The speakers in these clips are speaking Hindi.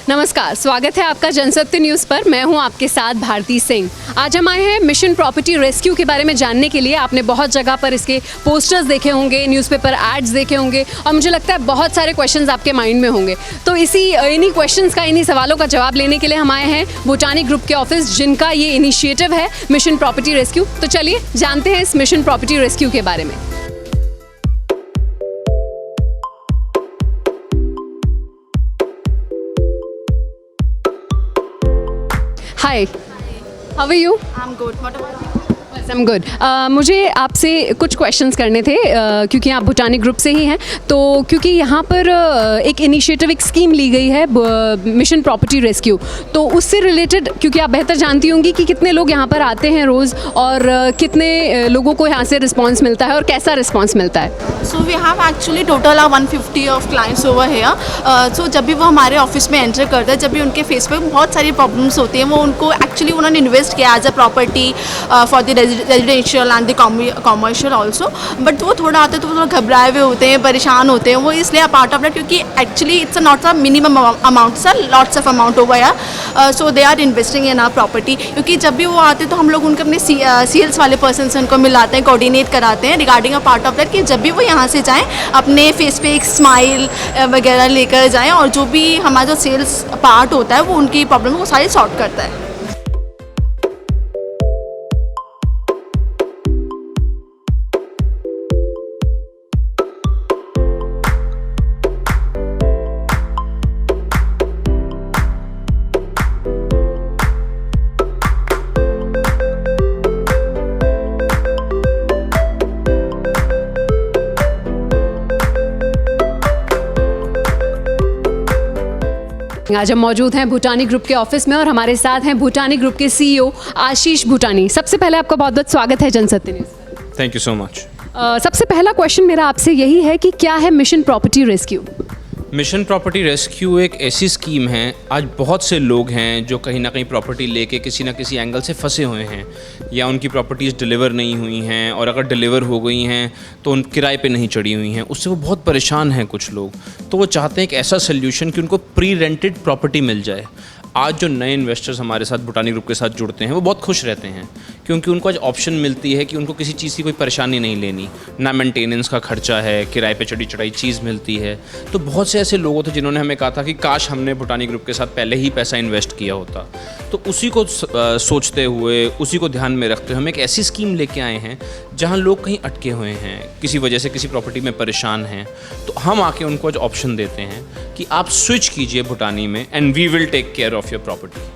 नमस्कार, स्वागत है आपका जनसत्य न्यूज़ पर। मैं हूं आपके साथ भारती सिंह। आज हम आए हैं मिशन प्रॉपर्टी रेस्क्यू के बारे में जानने के लिए। आपने बहुत जगह पर इसके पोस्टर्स देखे होंगे, न्यूज़पेपर एड्स देखे होंगे और मुझे लगता है बहुत सारे क्वेश्चंस आपके माइंड में होंगे। तो इन्हीं क्वेश्चंस का, इन्हीं सवालों का जवाब लेने के लिए हम आए हैं भूटानी ग्रुप के ऑफिस, जिनका ये इनिशिएटिव है मिशन प्रॉपर्टी रेस्क्यू। तो चलिए जानते हैं इस मिशन प्रॉपर्टी रेस्क्यू के बारे में। Hi, how are you? I'm good. What about you? I'm good. मुझे आपसे कुछ क्वेश्चंस करने थे क्योंकि आप भूटानी ग्रुप से ही हैं। तो क्योंकि यहाँ पर एक इनिशिएटिव, एक स्कीम ली गई है मिशन प्रॉपर्टी रेस्क्यू, तो उससे रिलेटेड, क्योंकि आप बेहतर जानती होंगी कि कितने लोग यहाँ पर आते हैं रोज़ और कितने लोगों को यहाँ से रिस्पांस मिलता है और कैसा रिस्पांस मिलता है। So we have actually total 150 of clients over here. So जब भी वो हमारे ऑफिस में एंटर करते हैं, जब भी उनके फेस पे बहुत सारी प्रॉब्लम्स होती हैं, वो उनको एक्चुअली उन्होंने इन्वेस्ट किया as a property for the residential and the commercial also, but वो थोड़ा आते तो वो थोड़ा घबराए हुए होते हैं, परेशान होते हैं। वो इसलिए पार्ट ऑफ दैट, क्योंकि actually it's not a minimum amount, sir lots of amount over here. So they are investing in our property. क्योंकि जब भी वो आते तो हम लोग उनके अपने सेल्स वाले पर्सन से उनको मिलाते हैं, कोऑर्डिनेट कराते हैं regarding a part of that, कि जब भी वो यहाँ से जाएँ अपने फेस पे एक स्माइल वगैरह लेकर जाएँ और जो भी हमारा जो सेल्स पार्ट होता है वो उनकी प्रॉब्लम को सारी सॉर्ट करता है। आज हम मौजूद हैं भूटानी ग्रुप के ऑफिस में और हमारे साथ हैं भूटानी ग्रुप के सीईओ आशीष भूटानी। सबसे पहले आपका बहुत बहुत स्वागत है Jansatya news. Thank you so much. सबसे पहला क्वेश्चन मेरा आपसे यही है कि क्या है mission property rescue? Mission property rescue एक ऐसी स्कीम है, आज बहुत से लोग हैं जो कहीं ना कहीं प्रॉपर्टी लेके किसी ना किसी एंगल से फंसे हुए हैं, या उनकी प्रॉपर्टीज़ डिलीवर नहीं हुई हैं, और अगर डिलीवर हो गई हैं तो उन किराए पे नहीं चढ़ी हुई हैं, उससे वो बहुत परेशान हैं कुछ लोग। तो वो चाहते हैं एक ऐसा सोल्यूशन कि उनको प्री रेंटेड प्रॉपर्टी मिल जाए। आज जो नए इन्वेस्टर्स हमारे साथ भूटानी ग्रुप के साथ जुड़ते हैं वो बहुत खुश रहते हैं, क्योंकि उनको आज ऑप्शन मिलती है कि उनको किसी चीज़ की कोई परेशानी नहीं लेनी, ना मेंटेनेंस का खर्चा है, किराए पे चढ़ी चढ़ाई चीज़ मिलती है। तो बहुत से ऐसे लोग थे जिन्होंने हमें कहा था कि काश हमने भूटानी ग्रुप के साथ पहले ही पैसा इन्वेस्ट किया होता। तो उसी को सोचते हुए, उसी को ध्यान में रखते हुए हम एक ऐसी स्कीम लेके आए हैं जहाँ लोग कहीं अटके हुए हैं, किसी वजह से किसी प्रॉपर्टी में परेशान हैं, तो हम आके उनको आज ऑप्शन देते हैं कि आप स्विच कीजिए भूटानी में and we will take care of your property.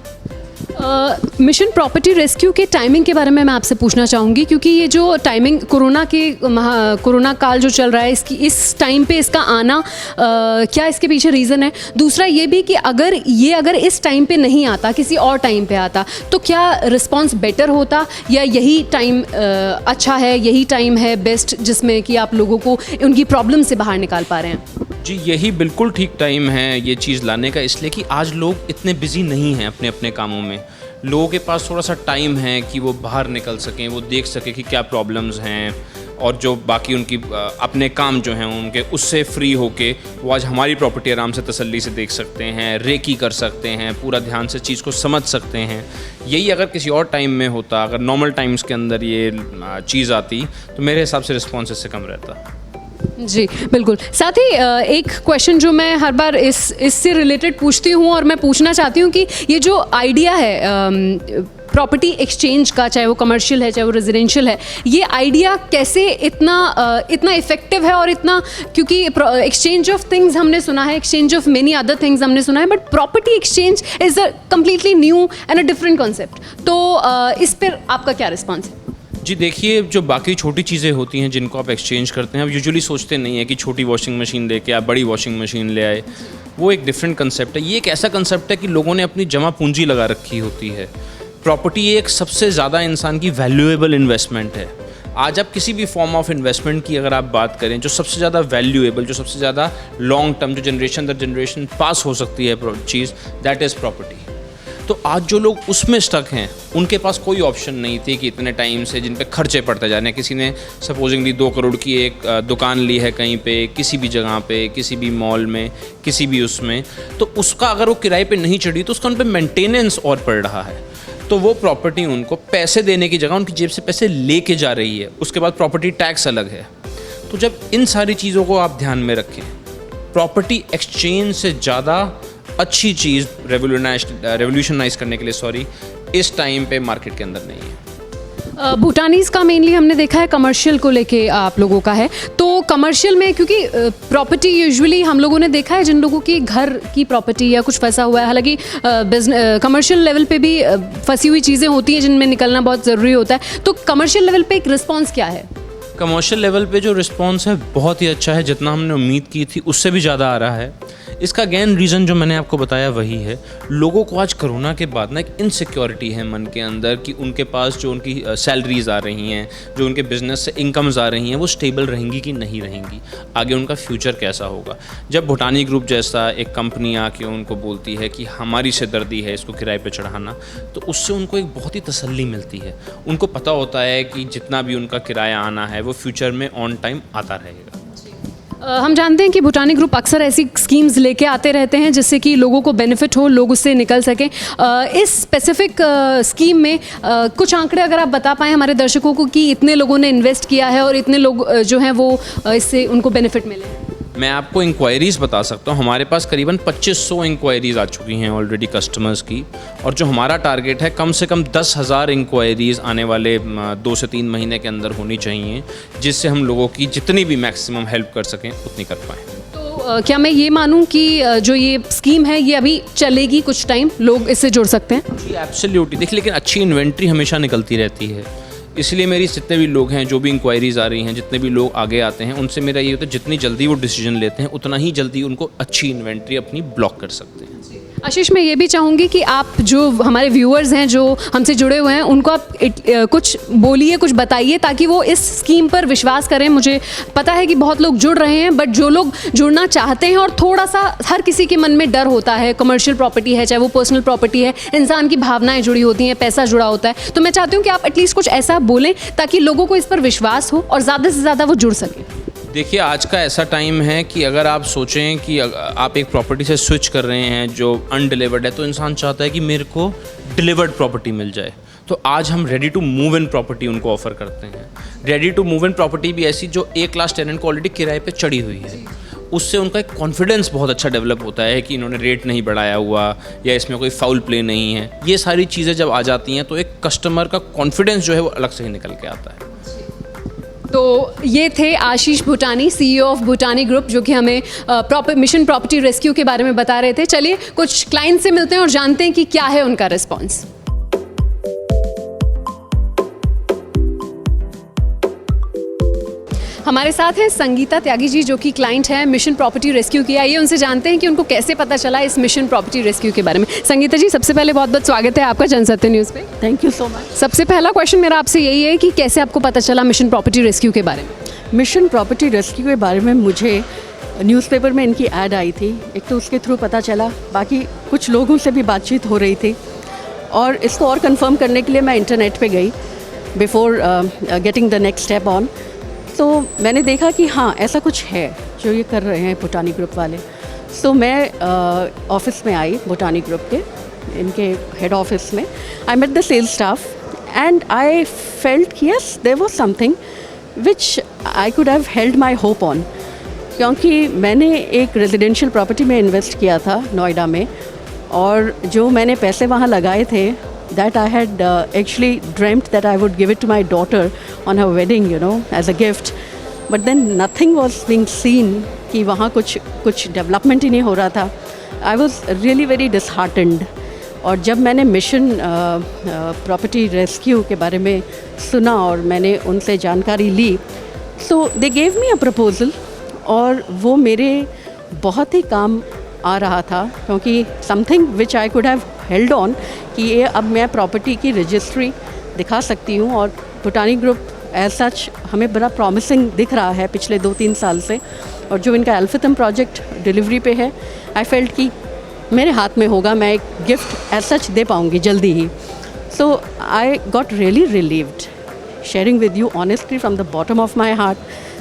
Mission property rescue के टाइमिंग के बारे में मैं आपसे पूछना चाहूँगी, क्योंकि ये जो टाइमिंग कोरोना काल जो चल रहा है, इस टाइम पे इसका आना, क्या इसके पीछे रीज़न है? दूसरा ये भी कि अगर इस टाइम पे नहीं आता, किसी और टाइम पे आता, तो क्या रिस्पांस बेटर होता, या यही टाइम अच्छा है, यही टाइम है बेस्ट जिसमें कि आप लोगों को उनकी प्रॉब्लम से बाहर निकाल पा रहे हैं? जी, यही बिल्कुल ठीक टाइम है ये चीज़ लाने का, इसलिए कि आज लोग इतने बिजी नहीं हैं अपने अपने कामों में। लोगों के पास थोड़ा सा टाइम है कि वो बाहर निकल सकें, वो देख सकें कि क्या प्रॉब्लम्स हैं, और जो बाकी उनकी अपने काम जो हैं उनके उससे फ्री होके वो आज हमारी प्रॉपर्टी आराम से तसल्ली से देख सकते हैं, रेकी कर सकते हैं, पूरा ध्यान से चीज़ को समझ सकते हैं। यही अगर किसी और टाइम में होता, अगर नॉर्मल टाइम्स के अंदर ये चीज़ आती, तो मेरे हिसाब से रिस्पॉन्स इससे कम रहता। जी बिल्कुल। साथ ही एक क्वेश्चन जो मैं हर बार इससे रिलेटेड पूछती हूँ और मैं पूछना चाहती हूँ कि ये जो आइडिया है प्रॉपर्टी एक्सचेंज का, चाहे वो कमर्शियल है चाहे वो रेजिडेंशियल है, ये आइडिया कैसे इतना इफेक्टिव है और इतना, क्योंकि एक्सचेंज ऑफ थिंग्स हमने सुना है, exchange of many other things हमने सुना है, but property exchange is a completely new and a different concept. तो इस पर आपका क्या रिस्पॉन्स है? जी देखिए, जो बाकी छोटी चीज़ें होती हैं जिनको आप एक्सचेंज करते हैं, आप यूजुअली सोचते नहीं है कि छोटी वॉशिंग मशीन लेके आप बड़ी वॉशिंग मशीन ले आए, वो एक डिफरेंट कंसेप्ट है। ये एक ऐसा कंसेप्ट है कि लोगों ने अपनी जमा पूंजी लगा रखी होती है। प्रॉपर्टी एक सबसे ज़्यादा इंसान की वैल्यूएबल इन्वेस्टमेंट है। आज आप किसी भी फॉर्म ऑफ इन्वेस्टमेंट की अगर आप बात करें, जो सबसे ज़्यादा वैल्यूएबल, जो सबसे ज़्यादा लॉन्ग टर्म, जो जनरेशन दर जनरेशन पास हो सकती है चीज़, दैट इज़ प्रॉपर्टी। तो आज जो लोग उसमें स्टक हैं उनके पास कोई ऑप्शन नहीं थी कि इतने टाइम से जिन पे खर्चे पड़ते जा रहे हैं। किसी ने सपोजिंगली 2 करोड़ की एक दुकान ली है कहीं पे, किसी भी जगह पे, किसी भी मॉल में, किसी भी उसमें, तो उसका अगर वो किराए पे नहीं चढ़ी तो उसका उन पर मेंटेनेंस और पड़ रहा है। तो वो प्रॉपर्टी उनको पैसे देने की जगह उनकी जेब से पैसे लेके जा रही है। उसके बाद प्रॉपर्टी टैक्स अलग है। तो जब इन सारी चीज़ों को आप ध्यान में रखें, प्रॉपर्टी एक्सचेंज से ज़्यादा अच्छी चीज़ रेवोल्यूशनाइज करने के लिए इस टाइम पे मार्केट के अंदर नहीं है। भूटानीज का मेनली हमने देखा है कमर्शियल को लेके आप लोगों का है, तो कमर्शियल में क्योंकि प्रॉपर्टी यूजुअली हम लोगों ने देखा है जिन लोगों की घर की प्रॉपर्टी या कुछ फंसा हुआ है, हालांकि कमर्शियल लेवल पे भी फंसी हुई चीज़ें होती हैं जिनमें निकलना बहुत ज़रूरी होता है, तो कमर्शियल लेवल पे एक रिस्पॉन्स क्या है? कमर्शियल लेवल पे जो रिस्पॉन्स है बहुत ही अच्छा है, जितना हमने उम्मीद की थी उससे भी ज़्यादा आ रहा है। इसका अगेन रीज़न जो मैंने आपको बताया वही है, लोगों को आज कोरोना के बाद ना एक इनसिक्योरिटी है मन के अंदर कि उनके पास जो उनकी सैलरीज आ रही हैं, जो उनके बिजनेस से इनकम्स आ रही हैं, वो स्टेबल रहेंगी कि नहीं रहेंगी, आगे उनका फ्यूचर कैसा होगा। जब भूटानी ग्रुप जैसा एक कंपनी आके उनको बोलती है कि हमारी सिरदर्दी है इसको किराए पे चढ़ाना, तो उससे उनको एक बहुत ही तसल्ली मिलती है। उनको पता होता है कि जितना भी उनका किराया आना है वो फ्यूचर में ऑन टाइम आता रहेगा। हम जानते हैं कि भूटानी ग्रुप अक्सर ऐसी स्कीम्स लेके आते रहते हैं जिससे कि लोगों को बेनिफिट हो, लोग उससे निकल सकें। इस स्पेसिफिक स्कीम में कुछ आंकड़े अगर आप बता पाएँ हमारे दर्शकों को कि इतने लोगों ने इन्वेस्ट किया है और इतने लोग जो हैं वो इससे उनको बेनिफिट मिले। मैं आपको इंक्वायरीज़ बता सकता हूँ, हमारे पास करीबन 2500 इंक्वायरीज़ आ चुकी हैं ऑलरेडी कस्टमर्स की, और जो हमारा टारगेट है कम से कम 10,000 इंक्वायरीज़ आने वाले 2 से 3 महीने के अंदर होनी चाहिए, जिससे हम लोगों की जितनी भी मैक्सिमम हेल्प कर सकें उतनी कर पाएँ। तो क्या मैं ये मानूँ कि जो ये स्कीम है ये अभी चलेगी कुछ टाइम, लोग इससे जुड़ सकते हैं? जी एब्सोल्युटली। देखिए, लेकिन अच्छी इन्वेंट्री हमेशा निकलती रहती है, इसलिए मेरी जितने भी लोग हैं, जो भी इंक्वायरीज़ आ रही हैं, जितने भी लोग आगे आते हैं, उनसे मेरा ये होता है जितनी जल्दी वो डिसीजन लेते हैं उतना ही जल्दी उनको अच्छी इन्वेंट्री अपनी ब्लॉक कर सकते हैं। आशीष, मैं ये भी चाहूँगी कि आप जो हमारे व्यूअर्स हैं जो हमसे जुड़े हुए हैं उनको आप कुछ बोलिए, कुछ बताइए ताकि वो इस स्कीम पर विश्वास करें। मुझे पता है कि बहुत लोग जुड़ रहे हैं, बट जो लोग जुड़ना चाहते हैं और थोड़ा सा हर किसी के मन में डर होता है, कमर्शियल प्रॉपर्टी है चाहे वो पर्सनल प्रॉपर्टी है, इंसान की भावनाएं जुड़ी होती हैं, पैसा जुड़ा होता है, तो मैं चाहती हूँ कि आप एटलीस्ट कुछ ऐसा बोलें ताकि लोगों को इस पर विश्वास हो और ज़्यादा से ज़्यादा वो जुड़ सकें। देखिए, आज का ऐसा टाइम है कि अगर आप सोचें कि आप एक प्रॉपर्टी से स्विच कर रहे हैं जो अनडिलीवर्ड है, तो इंसान चाहता है कि मेरे को डिलीवर्ड प्रॉपर्टी मिल जाए। तो आज हम ready to move in property उनको ऑफ़र करते हैं। Ready to move in property भी ऐसी जो A क्लास टेनेंट को ऑलरेडी किराए पे चढ़ी हुई है, उससे उनका एक कॉन्फिडेंस बहुत अच्छा डेवलप होता है कि इन्होंने रेट नहीं बढ़ाया हुआ या इसमें कोई फाउल प्ले नहीं है। ये सारी चीज़ें जब आ जाती हैं तो एक कस्टमर का कॉन्फिडेंस जो है वो अलग से ही निकल के आता है। तो ये थे आशीष भूटानी, CEO ऑफ भूटानी ग्रुप, जो कि हमें मिशन प्रॉपर्टी रेस्क्यू के बारे में बता रहे थे। चलिए कुछ क्लाइंट से मिलते हैं और जानते हैं कि क्या है उनका रिस्पॉन्स। हमारे साथ हैं संगीता त्यागी जी, जो कि क्लाइंट है मिशन प्रॉपर्टी रेस्क्यू की। आइए उनसे जानते हैं कि उनको कैसे पता चला इस मिशन प्रॉपर्टी रेस्क्यू के बारे में। संगीता जी, सबसे पहले बहुत बहुत स्वागत है आपका जनसत्य न्यूज़ पे। Thank you so much. सबसे पहला क्वेश्चन मेरा आपसे यही है कि कैसे आपको पता चला मिशन प्रॉपर्टी रेस्क्यू के बारे में? मिशन प्रॉपर्टी रेस्क्यू के बारे में मुझे न्यूज़पेपर में इनकी ऐड आई थी, एक तो उसके थ्रू पता चला, बाकी कुछ लोगों से भी बातचीत हो रही थी, और इसको और कंफर्म करने के लिए मैं इंटरनेट पे गई before getting the next step on. तो मैंने देखा कि हाँ, ऐसा कुछ है जो ये कर रहे हैं भूटानी ग्रुप वाले। सो मैं ऑफिस में आई भूटानी ग्रुप के, इनके हेड ऑफिस में। I met the sales staff and I felt कि yes there was something which I could have held my hope on, क्योंकि मैंने एक रेजिडेंशियल प्रॉपर्टी में इन्वेस्ट किया था नोएडा में, और जो मैंने पैसे वहाँ लगाए थे, that I had actually dreamt that I would give it to my daughter on her wedding, you know, as a gift. But then nothing was being seen कि वहाँ कुछ development ही नहीं हो रहा था. I was really very disheartened. और जब मैंने मिशन प्रॉपर्टी रेस्क्यू के बारे में सुना और मैंने उनसे जानकारी ली, so they gave me a proposal, और वो मेरे बहुत ही काम आ रहा था, क्योंकि something which I could have held on कि ये अब मैं प्रॉपर्टी की रजिस्ट्री दिखा सकती हूँ, और भूटानी ग्रुप एज सच हमें बड़ा प्रॉमिसिंग दिख रहा है पिछले 2-3 साल से। और जो इनका एल्फिथम प्रोजेक्ट डिलीवरी पे है, आई फेल्ट कि मेरे हाथ में होगा, मैं एक गिफ्ट एज सच दे पाऊँगी जल्दी ही. So I got really relieved sharing with you honestly from the bottom of my heart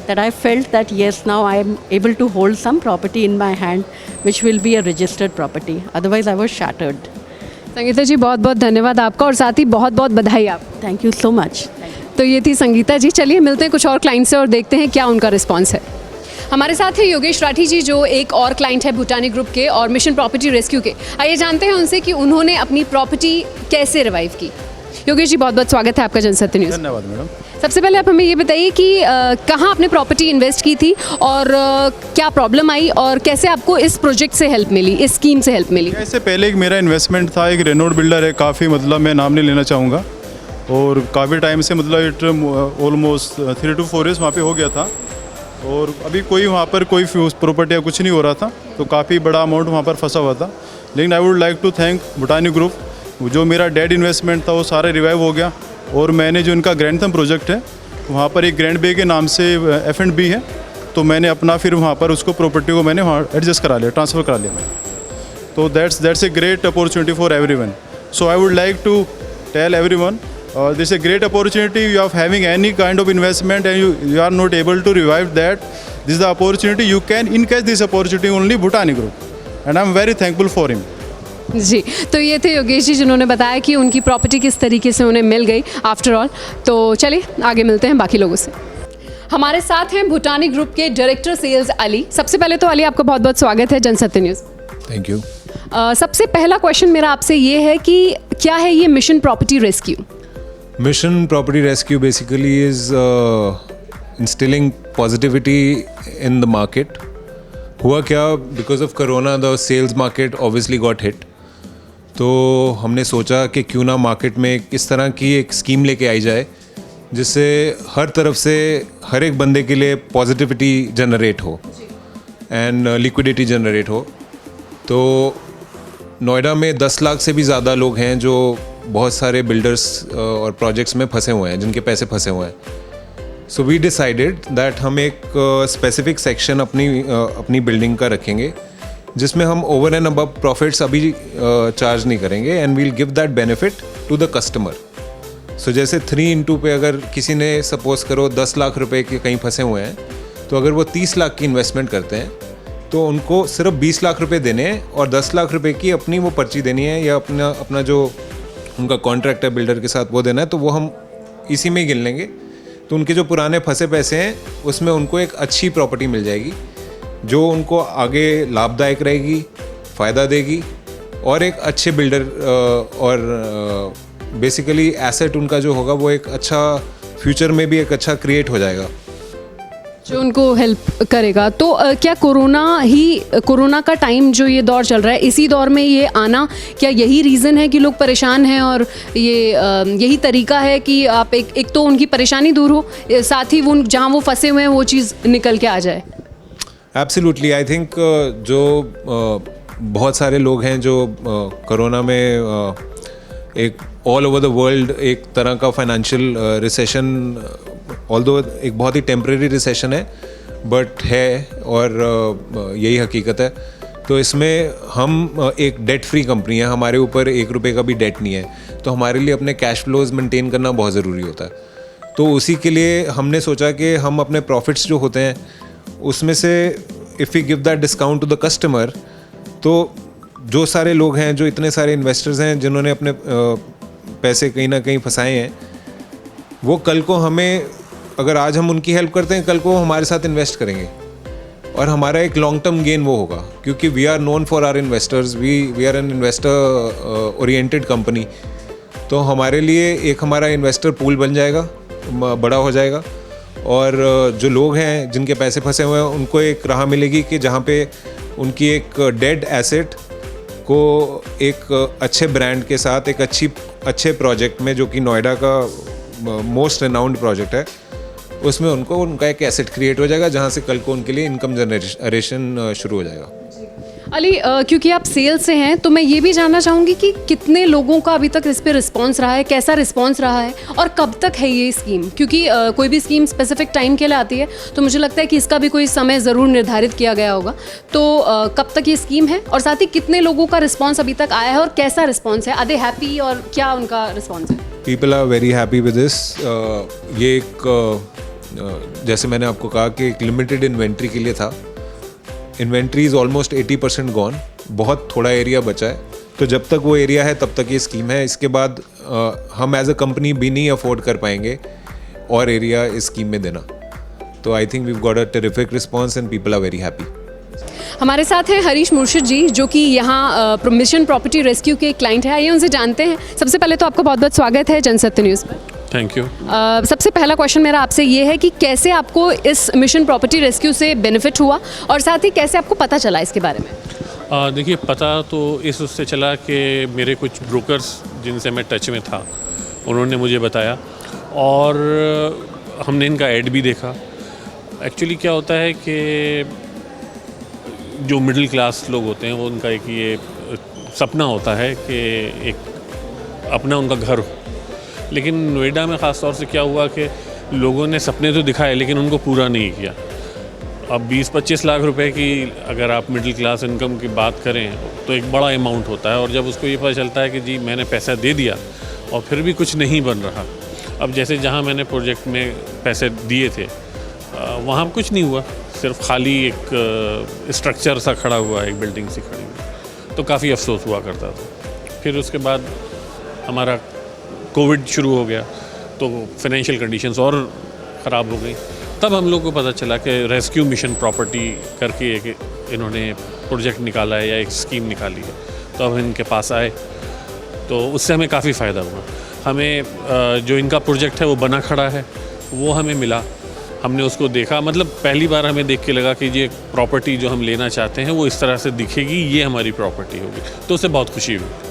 that I felt that yes, now I am able to hold some property in my hand which will be a registered property. Otherwise I was shattered. Sangeeta जी बहुत बहुत धन्यवाद आपका और साथ ही बहुत बहुत बधाई आप. Thank you so much. तो ये थी संगीता जी. चलिए मिलते हैं कुछ और क्लाइंट से और देखते हैं क्या उनका रिस्पॉन्स है. हमारे साथ है योगेश राठी जी जो एक और क्लाइंट है भूटानी ग्रुप के और मिशन प्रॉपर्टी रेस्क्यू के. आइए जानते हैं उनसे कि उन्होंने अपनी प्रॉपर्टी कैसे रिवाइव की. योगेश जी बहुत बहुत स्वागत है आपका जनसत्य न्यूज़. धन्यवाद मैडम. सबसे पहले आप हमें ये बताइए कि कहाँ आपने प्रॉपर्टी इन्वेस्ट की थी और क्या प्रॉब्लम आई और कैसे आपको इस प्रोजेक्ट से हेल्प मिली, इस स्कीम से हेल्प मिली. इससे पहले एक मेरा इन्वेस्टमेंट था, एक रेनोड बिल्डर है, काफ़ी मतलब मैं नाम नहीं लेना चाहूँगा, और काफ़ी टाइम से मतलब इट ऑलमोस्ट 3 to 4 years वहाँ पे हो गया था, और अभी कोई वहाँ पर कोई प्रॉपर्टी या कुछ नहीं हो रहा था, तो काफ़ी बड़ा अमाउंट वहाँ पर फंसा हुआ था. लेकिन I would like to thank Bhutani group. जो मेरा डेड इन्वेस्टमेंट था वो सारा रिवाइव हो गया, और मैंने जो इनका ग्रैंडथम प्रोजेक्ट है वहाँ पर एक ग्रैंड बे के नाम से F&B है, तो मैंने अपना फिर वहाँ पर उसको प्रॉपर्टी को मैंने वहाँ एडजस्ट करा लिया, ट्रांसफ़र करा लिया मैंने. तो that's a great opportunity for everyone. So I would like to tell everyone this is a great opportunity. You are having any kind of investment and you are not able to revive that. This is the opportunity you can encash this opportunity only Bhutani Group, and I am very thankful for him. जी, तो ये थे योगेश जी जिन्होंने बताया कि उनकी प्रॉपर्टी किस तरीके से उन्हें मिल गई आफ्टर ऑल. तो चलिए आगे मिलते हैं बाकी लोगों से. हमारे साथ हैं भूटानी ग्रुप के डायरेक्टर सेल्स अली. सबसे पहले तो अली आपका बहुत बहुत स्वागत है जनसत्य न्यूज़. Thank you. सबसे पहला क्वेश्चन मेरा आपसे ये है कि क्या है ये mission property rescue. Mission Property Rescue basically is instilling positivity in the market. हुआ क्या, because of Corona the sales market obviously got hit. तो हमने सोचा कि क्यों ना मार्केट में किस तरह की एक स्कीम लेके आई जाए जिससे हर तरफ से हर एक बंदे के लिए पॉजिटिविटी जनरेट हो एंड लिक्विडिटी जनरेट हो. तो नोएडा में 10 लाख से भी ज़्यादा लोग हैं जो बहुत सारे बिल्डर्स और प्रोजेक्ट्स में फंसे हुए हैं, जिनके पैसे फंसे हुए हैं. सो वी डिसाइडेड दैट हम एक स्पेसिफिक सेक्शन अपनी बिल्डिंग का रखेंगे जिसमें हम ओवर एंड अबव प्रॉफिट्स अभी चार्ज नहीं करेंगे, and we'll give that benefit to the customer. So जैसे 3x पे अगर किसी ने सपोज करो 10 लाख रुपए के कहीं फंसे हुए हैं, तो अगर वो 30 लाख की इन्वेस्टमेंट करते हैं तो उनको सिर्फ 20 लाख रुपए देने हैं और 10 लाख रुपए की अपनी वो पर्ची देनी है या अपना जो उनका कॉन्ट्रैक्ट है बिल्डर के साथ वो देना है, तो वो हम इसी में ही गिन लेंगे. तो उनके जो पुराने फंसे पैसे हैं उसमें उनको एक अच्छी प्रॉपर्टी मिल जाएगी जो उनको आगे लाभदायक रहेगी, फ़ायदा देगी, और एक अच्छे बिल्डर और बेसिकली एसेट उनका जो होगा वो एक अच्छा फ्यूचर में भी एक अच्छा क्रिएट हो जाएगा जो उनको हेल्प करेगा. तो क्या कोरोना का टाइम जो ये दौर चल रहा है, इसी दौर में ये आना, क्या यही रीज़न है कि लोग परेशान हैं और यही तरीका है कि आप एक तो उनकी परेशानी दूर हो, साथ ही वो जहाँ वो फंसे हुए हैं वो चीज़ निकल के आ जाए. एब्सोल्युटली. आई थिंक जो बहुत सारे लोग हैं जो कोरोना में एक ऑल ओवर द वर्ल्ड एक तरह का फाइनेंशियल रिसेशन, ऑल्दो एक बहुत ही टेम्परेरी रिसेशन है बट है, और यही हकीकत है. तो इसमें हम एक डेट फ्री कंपनी है, हमारे ऊपर 1 रुपये का भी डेट नहीं है, तो हमारे लिए अपने कैश फ्लोज मेंटेन करना बहुत ज़रूरी होता है. तो उसी के लिए हमने सोचा कि हम अपने प्रॉफिट्स जो होते हैं उसमें से if we give that discount to the customer, तो जो सारे लोग हैं, जो इतने सारे इन्वेस्टर्स हैं जिन्होंने अपने पैसे कहीं ना कहीं फंसाए हैं, वो कल को हमें, अगर आज हम उनकी हेल्प करते हैं, कल को हमारे साथ इन्वेस्ट करेंगे और हमारा एक लॉन्ग टर्म गेन वो होगा, क्योंकि we are known for our investors, we are an investor oriented company. तो हमारे लिए एक हमारा इन्वेस्टर पूल बन जाएगा, बड़ा हो जाएगा, और जो लोग हैं जिनके पैसे फंसे हुए हैं उनको एक राह मिलेगी कि जहाँ पे उनकी एक डेड एसेट को एक अच्छे ब्रांड के साथ एक अच्छे प्रोजेक्ट में, जो कि नोएडा का मोस्ट रेनाउंड प्रोजेक्ट है, उसमें उनका एक एसेट क्रिएट हो जाएगा जहाँ से कल को उनके लिए इनकम जनरेशन शुरू हो जाएगा. अली, क्योंकि आप सेल्स से हैं तो मैं ये भी जानना चाहूँगी कि कितने लोगों का अभी तक इस पे रिस्पांस रहा है, कैसा रिस्पांस रहा है और कब तक है ये स्कीम? क्योंकि कोई भी स्कीम स्पेसिफिक टाइम के लिए आती है तो मुझे लगता है कि इसका भी कोई समय ज़रूर निर्धारित किया गया होगा। तो कब तक ये स्कीम है और साथ ही कितने लोगों का रिस्पॉन्स अभी तक आया है और कैसा रिस्पॉन्स है? आर दे हैप्पी और क्या उनका रिस्पॉन्स है? People are very happy with this. ये एक जैसे मैंने आपको कहा कि एक लिमिटेड इन्वेंट्री के लिए था। इन्वेंट्री इज़ ऑलमोस्ट 80% गॉन, बहुत थोड़ा एरिया बचा है। तो जब तक वो एरिया है तब तक ये स्कीम है। इसके बाद हम एज अ कंपनी भी नहीं अफोर्ड कर पाएंगे और एरिया इस स्कीम में देना। तो I think we got a terrific response and people are very happy. हमारे साथ हैं हरीश मुर्शिद जी, जो कि यहाँ मिशन प्रॉपर्टी रेस्क्यू के क्लाइंट हैं। आइए उनसे जानते हैं। सबसे पहले तो आपका बहुत बहुत स्वागत है जनसत्य न्यूज़ पर। Thank you. सबसे पहला क्वेश्चन मेरा आपसे ये है कि कैसे आपको इस मिशन प्रॉपर्टी रेस्क्यू से बेनिफिट हुआ और साथ ही कैसे आपको पता चला इसके बारे में? देखिए, पता तो इस उससे चला कि मेरे कुछ ब्रोकर्स जिनसे मैं टच में था उन्होंने मुझे बताया और हमने इनका ऐड भी देखा। एक्चुअली क्या होता है कि जो मिडिल क्लास लोग होते हैं वो उनका एक ये सपना होता है कि एक अपना उनका घर हो। लेकिन नोएडा में ख़ास तौर से क्या हुआ कि लोगों ने सपने तो दिखाए लेकिन उनको पूरा नहीं किया। अब 20-25 लाख रुपए की अगर आप मिडिल क्लास इनकम की बात करें तो एक बड़ा अमाउंट होता है और जब उसको ये पता चलता है कि जी मैंने पैसा दे दिया और फिर भी कुछ नहीं बन रहा। अब जैसे जहाँ मैंने प्रोजेक्ट में पैसे दिए थे वहाँ कुछ नहीं हुआ, सिर्फ खाली एक स्ट्रक्चर सा खड़ा हुआ, एक बिल्डिंग सी खड़ी हुई। तो काफ़ी अफसोस हुआ करता था। फिर उसके बाद हमारा कोविड शुरू हो गया तो फाइनेंशियल कंडीशंस और ख़राब हो गई। तब हम लोग को पता चला कि रेस्क्यू मिशन प्रॉपर्टी करके एक इन्होंने प्रोजेक्ट निकाला है या एक स्कीम निकाली है। तो अब इनके पास आए तो उससे हमें काफ़ी फ़ायदा हुआ। हमें जो इनका प्रोजेक्ट है वो बना खड़ा है, वो हमें मिला। हमने उसको देखा, मतलब पहली बार हमें देख के लगा कि ये प्रॉपर्टी जो हम लेना चाहते हैं वो इस तरह से दिखेगी, ये हमारी प्रॉपर्टी होगी। तो उससे बहुत खुशी हुई।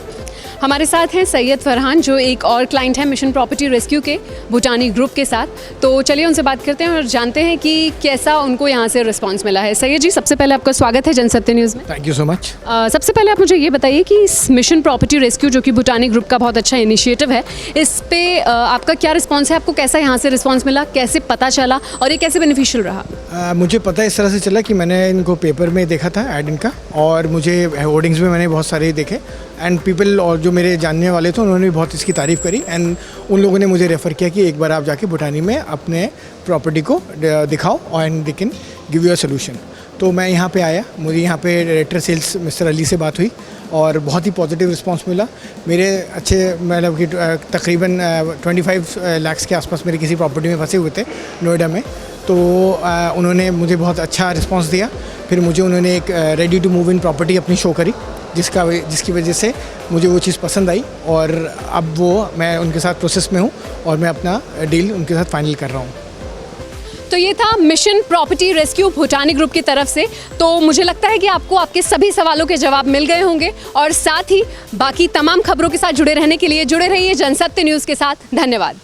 हमारे साथ हैं सैयद फरहान, जो एक और क्लाइंट है मिशन प्रॉपर्टी रेस्क्यू के भूटानी ग्रुप के साथ। तो चलिए उनसे बात करते हैं और जानते हैं कि कैसा उनको यहाँ से रिस्पांस मिला है। सैयद जी, सबसे पहले आपका स्वागत है जनसत्य न्यूज़ में। Thank you so much. सबसे पहले आप मुझे ये बताइए कि इस मिशन प्रॉपर्टी रेस्क्यू, जो कि भूटानी ग्रुप का बहुत अच्छा इनिशिएटिव है, इस पे आपका क्या रिस्पॉन्स है? आपको कैसा यहाँ से रिस्पॉन्स मिला, कैसे पता चला और ये कैसे बेनिफिशियल रहा? मुझे पता इस तरह से चला कि मैंने इनको पेपर में देखा था ऐड इनका, और मुझे होर्डिंग्स में मैंने बहुत सारे देखे एंड पीपल, और जो मेरे जानने वाले थे उन्होंने भी बहुत इसकी तारीफ़ करी एंड उन लोगों ने मुझे रेफ़र किया कि एक बार आप जाके भूटानी में अपने प्रॉपर्टी को दिखाओ and they can give you a solution. तो मैं यहाँ पे आया, मुझे यहाँ पे डायरेक्टर सेल्स मिस्टर अली से बात हुई और बहुत ही पॉजिटिव रिस्पांस मिला। मेरे अच्छे, मतलब कि तकरीबन 25 लाख के आसपास मेरे किसी प्रॉपर्टी में फंसे हुए थे नोएडा में। तो उन्होंने मुझे बहुत अच्छा रिस्पांस दिया। फिर मुझे उन्होंने एक ready to move in property अपनी शो करी, जिसकी वजह से मुझे वो चीज़ पसंद आई और अब मैं उनके साथ प्रोसेस में हूँ और मैं अपना डील उनके साथ फाइनल कर रहा हूँ। तो ये था मिशन प्रॉपर्टी रेस्क्यू भूटानी ग्रुप की तरफ से। तो मुझे लगता है कि आपको आपके सभी सवालों के जवाब मिल गए होंगे और साथ ही बाकी तमाम खबरों के साथ जुड़े रहने के लिए जुड़े रहिए जनसत्य न्यूज़ के साथ। धन्यवाद।